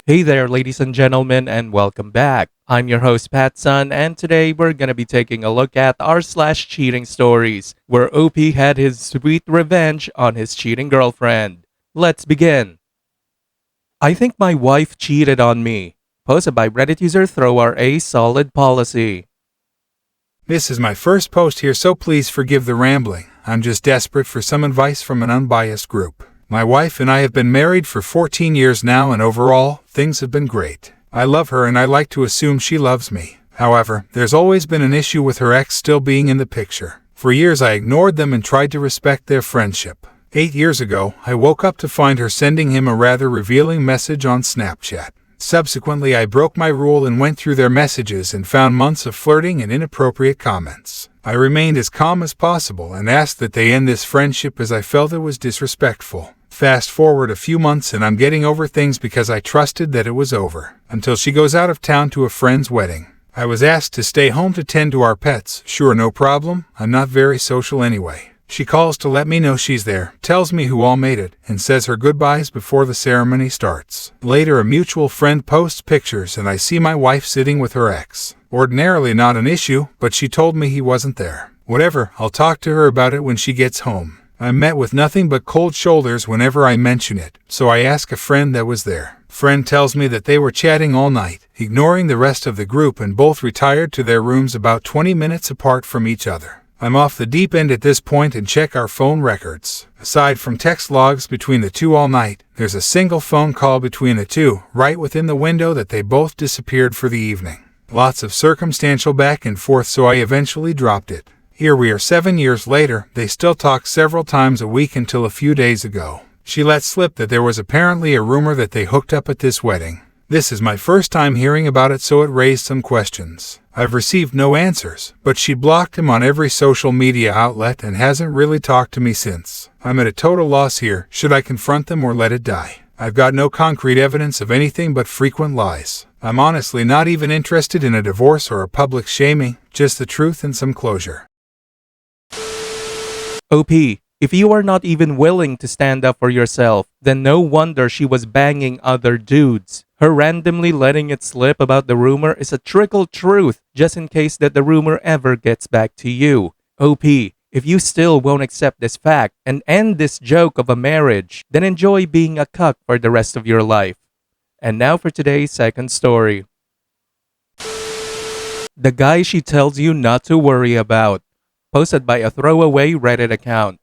Hey there, ladies and gentlemen, and welcome back. I'm your host, Patsun, and today we're gonna be taking a look at r/cheating stories, where OP had his sweet revenge on his cheating girlfriend. Let's begin. I think my wife cheated on me. Posted by Reddit user Thrower A Solid Policy. This is my first post here, so please forgive the rambling. I'm just desperate for some advice from an unbiased group. My wife and I have been married for 14 years now, and overall, things have been great. I love her and I like to assume she loves me. However, there's always been an issue with her ex still being in the picture. For years I ignored them and tried to respect their friendship. 8 years ago, I woke up to find her sending him a rather revealing message on Snapchat. Subsequently, I broke my rule and went through their messages and found months of flirting and inappropriate comments. I remained as calm as possible and asked that they end this friendship as I felt it was disrespectful. Fast forward a few months and I'm getting over things because I trusted that it was over. Until she goes out of town to a friend's wedding. I was asked to stay home to tend to our pets. Sure, no problem. I'm not very social anyway. She calls to let me know she's there, tells me who all made it, and says her goodbyes before the ceremony starts. Later, a mutual friend posts pictures and I see my wife sitting with her ex. Ordinarily not an issue, but she told me he wasn't there. Whatever, I'll talk to her about it when she gets home. I'm met with nothing but cold shoulders whenever I mention it, so I ask a friend that was there. Friend tells me that they were chatting all night, ignoring the rest of the group, and both retired to their rooms about 20 minutes apart from each other. I'm off the deep end at this point and check our phone records. Aside from text logs between the two all night, there's a single phone call between the two, right within the window that they both disappeared for the evening. Lots of circumstantial back and forth, so I eventually dropped it. Here we are 7 years later, they still talk several times a week until a few days ago. She let slip that there was apparently a rumor that they hooked up at this wedding. This is my first time hearing about it, so it raised some questions. I've received no answers, but she blocked him on every social media outlet and hasn't really talked to me since. I'm at a total loss here. Should I confront them or let it die? I've got no concrete evidence of anything but frequent lies. I'm honestly not even interested in a divorce or a public shaming, just the truth and some closure. OP, if you are not even willing to stand up for yourself, then no wonder she was banging other dudes. Her randomly letting it slip about the rumor is a trickle truth, just in case that the rumor ever gets back to you. OP, if you still won't accept this fact and end this joke of a marriage, then enjoy being a cuck for the rest of your life. And now for today's second story. The guy she tells you not to worry about. Posted by a throwaway Reddit account.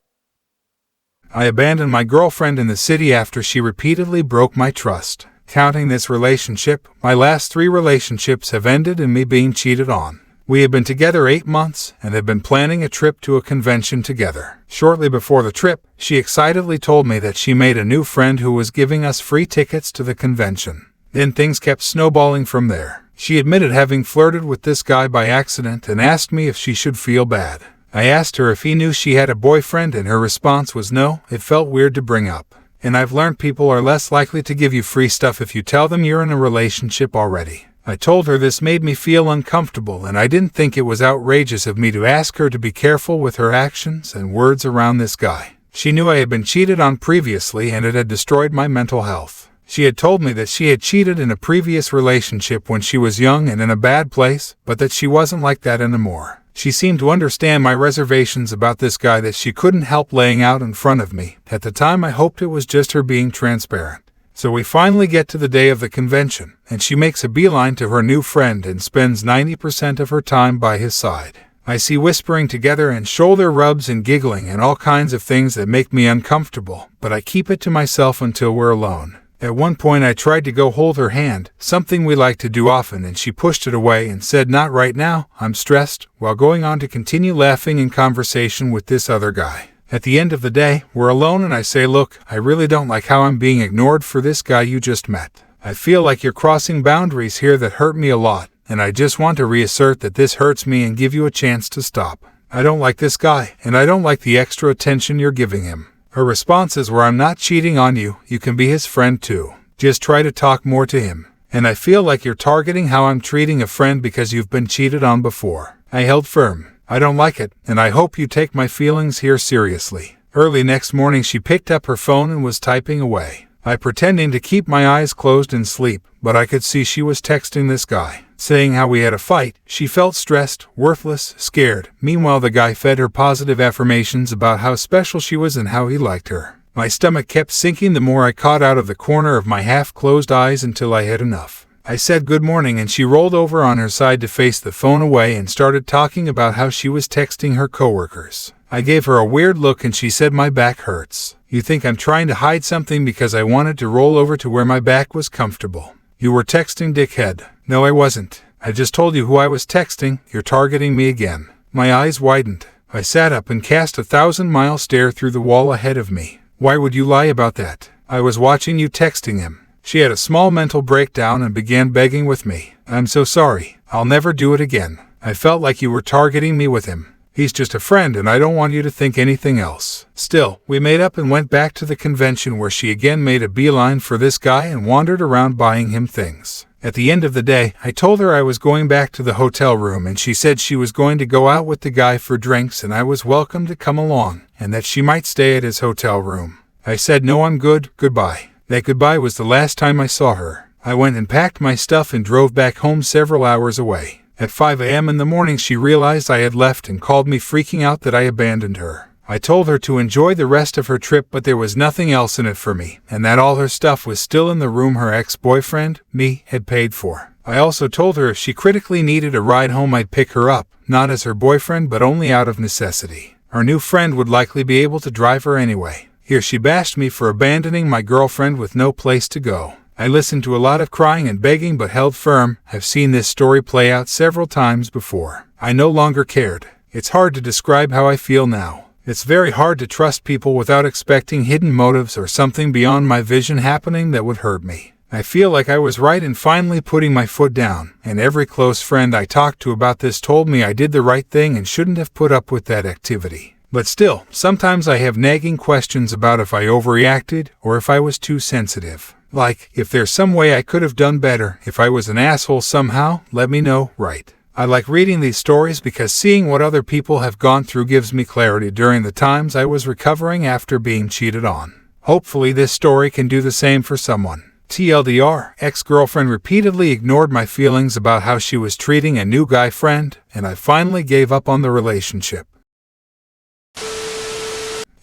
I abandoned my girlfriend in the city after she repeatedly broke my trust. Counting this relationship, my last 3 relationships have ended in me being cheated on. We have been together 8 months and have been planning a trip to a convention together. Shortly before the trip, she excitedly told me that she made a new friend who was giving us free tickets to the convention. Then things kept snowballing from there. She admitted having flirted with this guy by accident and asked me if she should feel bad. I asked her if he knew she had a boyfriend and her response was no. It felt weird to bring up. And I've learned people are less likely to give you free stuff if you tell them you're in a relationship already. I told her this made me feel uncomfortable and I didn't think it was outrageous of me to ask her to be careful with her actions and words around this guy. She knew I had been cheated on previously and it had destroyed my mental health. She had told me that she had cheated in a previous relationship when she was young and in a bad place, but that she wasn't like that anymore. She seemed to understand my reservations about this guy that she couldn't help laying out in front of me. At the time, I hoped it was just her being transparent. So we finally get to the day of the convention, and she makes a beeline to her new friend and spends 90% of her time by his side. I see whispering together and shoulder rubs and giggling and all kinds of things that make me uncomfortable, but I keep it to myself until we're alone. At one point I tried to go hold her hand, something we like to do often, and she pushed it away and said, "Not right now, I'm stressed," while going on to continue laughing in conversation with this other guy. At the end of the day, we're alone and I say, "Look, I really don't like how I'm being ignored for this guy you just met. I feel like you're crossing boundaries here that hurt me a lot, and I just want to reassert that this hurts me and give you a chance to stop. I don't like this guy, and I don't like the extra attention you're giving him." Her responses were, "I'm not cheating on you, you can be his friend too. Just try to talk more to him. And I feel like you're targeting how I'm treating a friend because you've been cheated on before." I held firm. "I don't like it, and I hope you take my feelings here seriously." Early next morning she picked up her phone and was typing away. I pretending to keep my eyes closed in sleep, but I could see she was texting this guy, saying how we had a fight. She felt stressed, worthless, scared. Meanwhile, the guy fed her positive affirmations about how special she was and how he liked her. My stomach kept sinking the more I caught out of the corner of my half-closed eyes until I had enough. I said good morning and she rolled over on her side to face the phone away and started talking about how she was texting her coworkers. I gave her a weird look and she said my back hurts. You think I'm trying to hide something because I wanted to roll over to where my back was comfortable? You were texting, dickhead. No, I wasn't. I just told you who I was texting. You're targeting me again. My eyes widened. I sat up and cast a 1,000-mile stare through the wall ahead of me. Why would you lie about that? I was watching you texting him. She had a small mental breakdown and began begging with me. I'm so sorry. I'll never do it again. I felt like you were targeting me with him. He's just a friend and I don't want you to think anything else. Still, we made up and went back to the convention where she again made a beeline for this guy and wandered around buying him things. At the end of the day, I told her I was going back to the hotel room and she said she was going to go out with the guy for drinks and I was welcome to come along and that she might stay at his hotel room. I said no, I'm good, goodbye. That goodbye was the last time I saw her. I went and packed my stuff and drove back home several hours away. At 5 a.m. in the morning she realized I had left and called me freaking out that I abandoned her. I told her to enjoy the rest of her trip but there was nothing else in it for me, and that all her stuff was still in the room her ex-boyfriend, me, had paid for. I also told her if she critically needed a ride home I'd pick her up, not as her boyfriend but only out of necessity. Her new friend would likely be able to drive her anyway. Here she bashed me for abandoning my girlfriend with no place to go. I listened to a lot of crying and begging but held firm. I've seen this story play out several times before. I no longer cared. It's hard to describe how I feel now. It's very hard to trust people without expecting hidden motives or something beyond my vision happening that would hurt me. I feel like I was right in finally putting my foot down, and every close friend I talked to about this told me I did the right thing and shouldn't have put up with that activity. But still, sometimes I have nagging questions about if I overreacted or if I was too sensitive. Like, if there's some way I could have done better, if I was an asshole somehow, let me know, right? I like reading these stories because seeing what other people have gone through gives me clarity during the times I was recovering after being cheated on. Hopefully this story can do the same for someone. TLDR, ex-girlfriend repeatedly ignored my feelings about how she was treating a new guy friend, and I finally gave up on the relationship.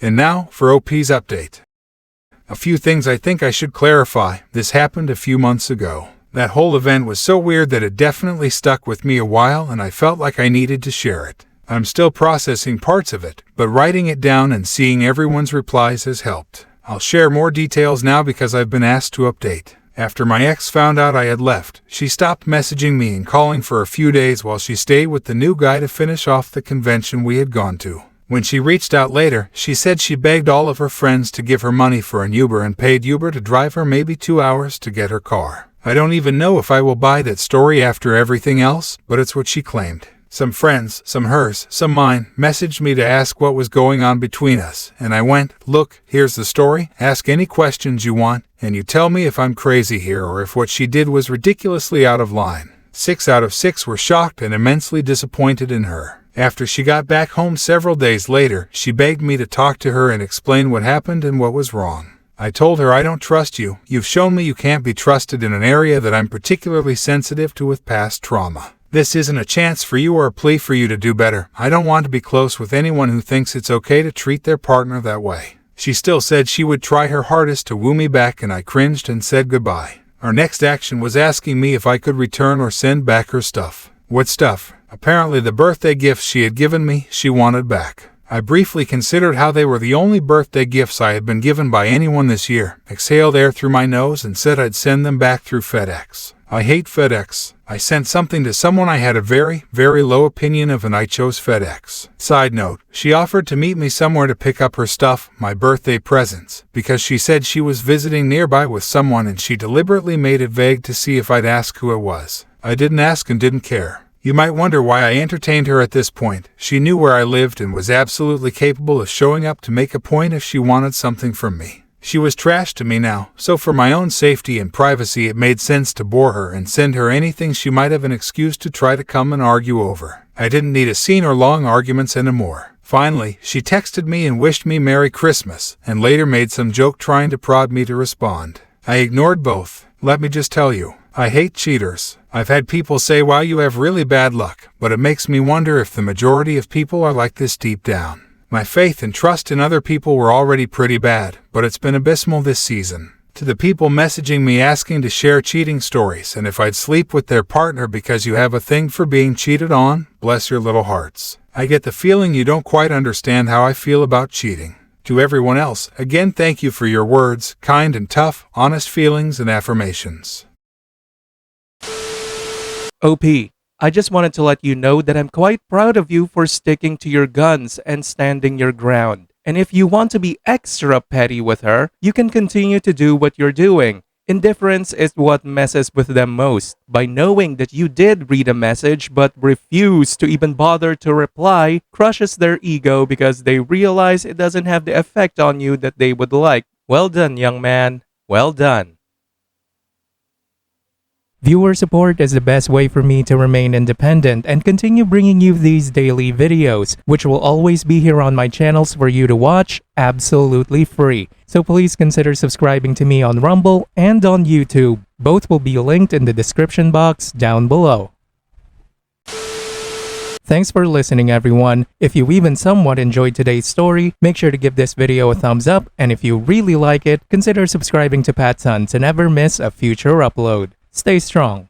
And now, for OP's update. A few things I think I should clarify. This happened a few months ago. That whole event was so weird that it definitely stuck with me a while and I felt like I needed to share it. I'm still processing parts of it, but writing it down and seeing everyone's replies has helped. I'll share more details now because I've been asked to update. After my ex found out I had left, she stopped messaging me and calling for a few days while she stayed with the new guy to finish off the convention we had gone to. When she reached out later, she said she begged all of her friends to give her money for an Uber and paid Uber to drive her maybe 2 hours to get her car. I don't even know if I will buy that story after everything else, but it's what she claimed. Some friends, some hers, some mine, messaged me to ask what was going on between us, and I went, look, here's the story, ask any questions you want, and you tell me if I'm crazy here or if what she did was ridiculously out of line. 6 out of 6 were shocked and immensely disappointed in her. After she got back home several days later, she begged me to talk to her and explain what happened and what was wrong. I told her I don't trust you. You've shown me you can't be trusted in an area that I'm particularly sensitive to with past trauma. This isn't a chance for you or a plea for you to do better. I don't want to be close with anyone who thinks it's okay to treat their partner that way. She still said she would try her hardest to woo me back and I cringed and said goodbye. Our next action was asking me if I could return or send back her stuff. What stuff? Apparently the birthday gifts she had given me, she wanted back. I briefly considered how they were the only birthday gifts I had been given by anyone this year, exhaled air through my nose and said I'd send them back through FedEx. I hate FedEx. I sent something to someone I had a very, very low opinion of and I chose FedEx. Side note, she offered to meet me somewhere to pick up her stuff, my birthday presents, because she said she was visiting nearby with someone and she deliberately made it vague to see if I'd ask who it was. I didn't ask and didn't care. You might wonder why I entertained her at this point. She knew where I lived and was absolutely capable of showing up to make a point if she wanted something from me. She was trash to me now, so for my own safety and privacy it made sense to bore her and send her anything she might have an excuse to try to come and argue over. I didn't need a scene or long arguments anymore. Finally, she texted me and wished me Merry Christmas, and later made some joke trying to prod me to respond. I ignored both. Let me just tell you, I hate cheaters. I've had people say, wow, you have really bad luck, but it makes me wonder if the majority of people are like this deep down. My faith and trust in other people were already pretty bad, but it's been abysmal this season. To the people messaging me asking to share cheating stories and if I'd sleep with their partner because you have a thing for being cheated on, bless your little hearts. I get the feeling you don't quite understand how I feel about cheating. To everyone else, again, thank you for your words, kind and tough, honest feelings and affirmations. OP, I just wanted to let you know that I'm quite proud of you for sticking to your guns and standing your ground. And if you want to be extra petty with her, you can continue to do what you're doing. Indifference is what messes with them most. By knowing that you did read a message but refuse to even bother to reply, crushes their ego because they realize it doesn't have the effect on you that they would like. Well done, young man. Well done. Viewer support is the best way for me to remain independent and continue bringing you these daily videos, which will always be here on my channels for you to watch absolutely free. So please consider subscribing to me on Rumble and on YouTube. Both will be linked in the description box down below. Thanks for listening, everyone. If you even somewhat enjoyed today's story, make sure to give this video a thumbs up, and if you really like it, consider subscribing to PattSun to never miss a future upload. Stay strong.